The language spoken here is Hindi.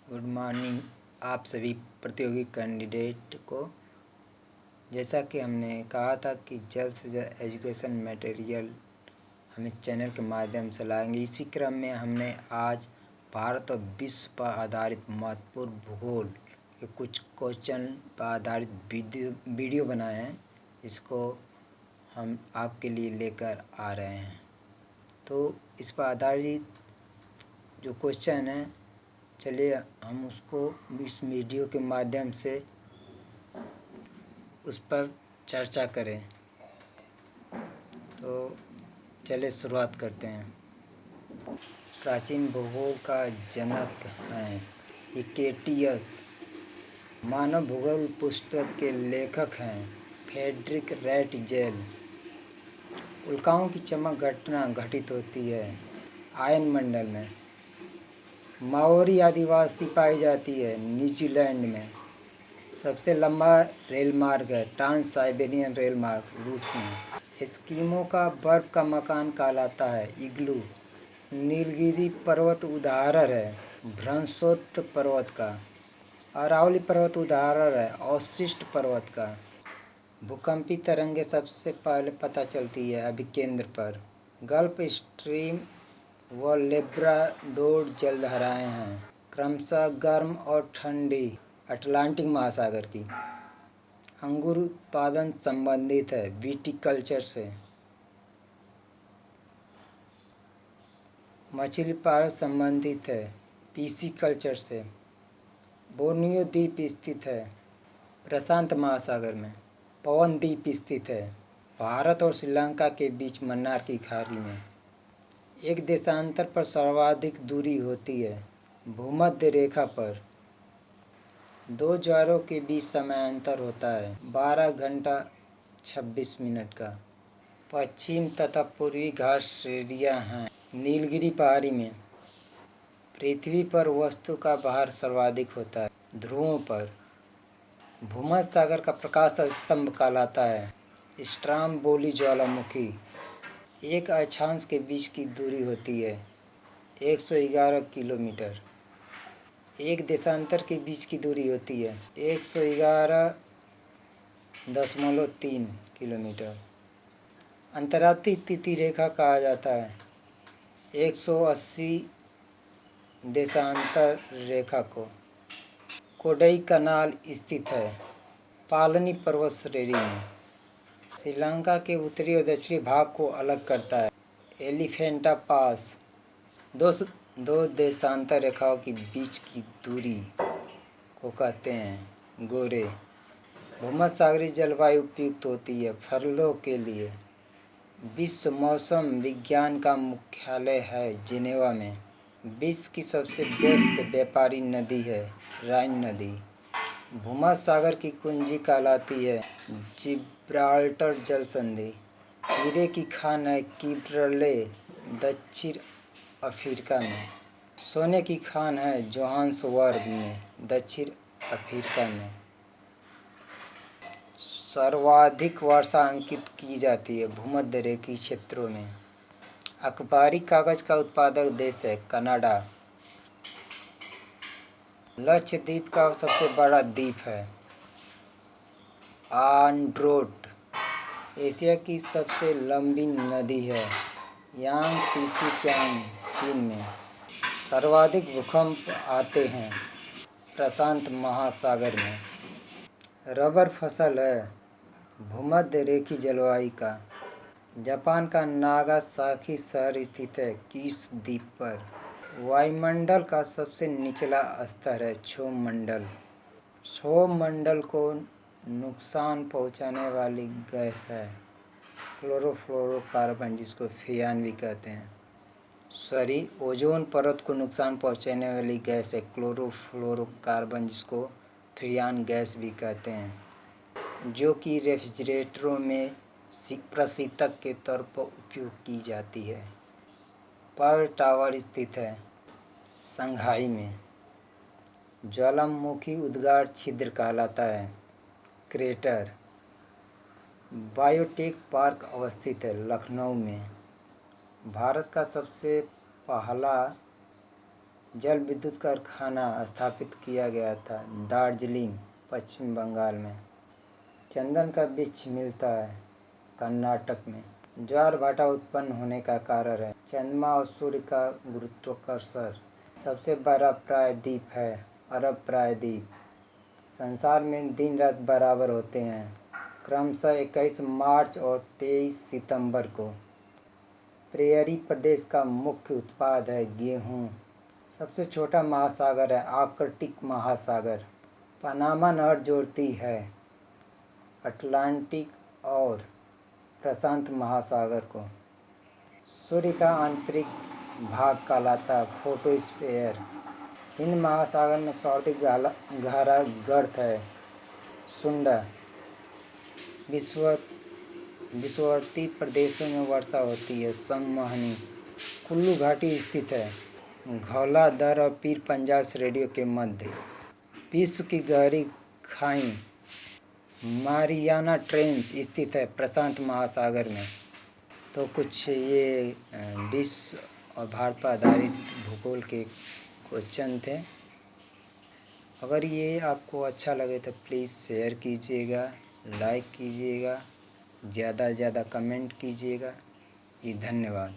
गुड मॉर्निंग आप सभी प्रतियोगी कैंडिडेट को। जैसा कि हमने कहा था कि जल्द से जल्द एजुकेशन मटेरियल हम इस चैनल के माध्यम से लाएंगे। इसी क्रम में हमने आज भारत और विश्व पर आधारित महत्वपूर्ण भूगोल के कुछ क्वेश्चन पर आधारित वीडियो बनाए हैं। इसको हम आपके लिए लेकर आ रहे हैं। तो इस पर आधारित जो क्वेश्चन है, चलिए हम उसको इस वीडियो के माध्यम से उस पर चर्चा करें। तो चलिए शुरुआत करते हैं। प्राचीन भूगोल का जनक हैं हिकेटियस। मानव भूगोल पुस्तक के लेखक हैं फ्रेडरिक रैटजेल। उल्काओं की चमक घटना घटित होती है आयनमंडल में। माओरी आदिवासी पाई जाती है न्यूजीलैंड में। सबसे लंबा रेल मार्ग है ट्रांस साइबेरियन रेल मार्ग रूस में। एस्किमो का बर्फ का मकान कहलाता है इग्लू। नीलगिरी पर्वत उदाहरण है भ्रंशोत्त पर्वत का। अरावली पर्वत उदाहरण है अवशिष्ट पर्वत का। भूकंपी तरंगें सबसे पहले पता चलती है अभिकेंद्र पर। गल्फ स्ट्रीम व लेब्राडोर जलधाराएँ हैं क्रमशः गर्म और ठंडी अटलांटिक महासागर की। अंगूर उत्पादन संबंधित है विटिकल्चर से। मछली पालन संबंधित है पिसिकल्चर से। बोर्नियो द्वीप स्थित है प्रशांत महासागर में। पवन द्वीप स्थित है भारत और श्रीलंका के बीच मन्नार की खाड़ी में। एक देशांतर पर सर्वाधिक दूरी होती है भूमध्य रेखा पर। दो ज्वारों के बीच समयांतर होता है 12 घंटा 26 मिनट का। पश्चिम तथा पूर्वी घाट श्रेणियाँ हैं नीलगिरी पहाड़ी में। पृथ्वी पर वस्तु का भार सर्वाधिक होता है ध्रुवों पर। भूमध्य सागर का प्रकाश स्तंभ कहलाता है स्ट्रामबोली ज्वालामुखी। एक अक्षांश के बीच की दूरी होती है 111 किलोमीटर। एक देशांतर के बीच की दूरी होती है 111.3 किलोमीटर। अंतर्राष्ट्रीय तिथि रेखा कहा जाता है 180 देशांतर रेखा को। कोडई कनाल स्थित है पालनी पर्वत श्रेणी में। श्रीलंका के उत्तरी और दक्षिणी भाग को अलग करता है एलिफेंटा पास। दो देशांतर रेखाओं के बीच की दूरी को कहते हैं गोरे। भूमध्य सागरीय जलवायु उपयुक्त होती है फसलों के लिए। विश्व मौसम विज्ञान का मुख्यालय है जिनेवा में। विश्व की सबसे व्यस्त व्यापारी नदी है राइन नदी। भूमध्य सागर की कुंजी कहलाती है जिब्राल्टर जल संधि। हीरे की खान है किब्रले दक्षिण अफ्रीका में। सोने की खान है जोहान्सबर्ग में दक्षिण अफ्रीका में। सर्वाधिक वर्षा अंकित की जाती है भूमध्य रेखीय क्षेत्रों में। अखबारी कागज का उत्पादक देश है कनाडा। लक्षद्वीप का सबसे बड़ा द्वीप है आंड्रोट। एशिया की सबसे लंबी नदी है यांगत्से चीन में। सर्वाधिक भूकंप आते हैं प्रशांत महासागर में। रबर फसल है भूमध्य रेखीय जलवायु का। जापान का नागासाकी शहर स्थित है कीश द्वीप पर। वायुमंडल का सबसे निचला स्तर है क्षोभ मंडल। क्षोभ मंडल को नुकसान पहुंचाने वाली गैस है क्लोरोफ्लोरोकार्बन जिसको फ्रियान भी कहते हैं। ओजोन परत को नुकसान पहुंचाने वाली गैस है क्लोरोफ्लोरोकार्बन जिसको फ्रियान गैस भी कहते हैं, जो कि रेफ्रिजरेटरों में प्रशीतक के तौर पर उपयोग की जाती है। पर्ल टावर स्थित है शंघाई में। ज्वालामुखी उद्गार छिद्र कहलाता है क्रेटर। बायोटेक पार्क अवस्थित है लखनऊ में। भारत का सबसे पहला जल विद्युत कारखाना स्थापित किया गया था दार्जिलिंग पश्चिम बंगाल में। चंदन का वृक्ष मिलता है कर्नाटक में। ज्वार भाटा उत्पन्न होने का कारण है चंद्रमा और सूर्य का गुरुत्वाकर्षण। सबसे बड़ा प्रायद्वीप है अरब प्रायद्वीप। संसार में दिन रात बराबर होते हैं क्रमशः 21 मार्च और 23 सितंबर को। प्रेयरी प्रदेश का मुख्य उत्पाद है गेहूँ। सबसे छोटा महासागर है आर्कटिक महासागर। पनामा नहर जोड़ती है अटलांटिक और प्रशांत महासागर को। सूर्य का आंतरिक भाग कहलाता है फोटोस्फीयर। हिंद महासागर में सर्वाधिक गहरा गर्त है सुंडा। विषुववर्ती प्रदेशों में वर्षा होती है संवहनी। कुल्लू घाटी स्थित है घौलाधर और पीर पंजाल श्रेणियों के मध्य। विश्व की गहरी खाई मारियाना ट्रेंच स्थित है प्रशांत महासागर में। तो कुछ ये विश्व और भारत पर आधारित भूगोल के क्वेश्चन थे। अगर ये आपको अच्छा लगे तो प्लीज़ शेयर कीजिएगा, लाइक कीजिएगा, ज़्यादा से ज़्यादा कमेंट कीजिएगा। धन्यवाद।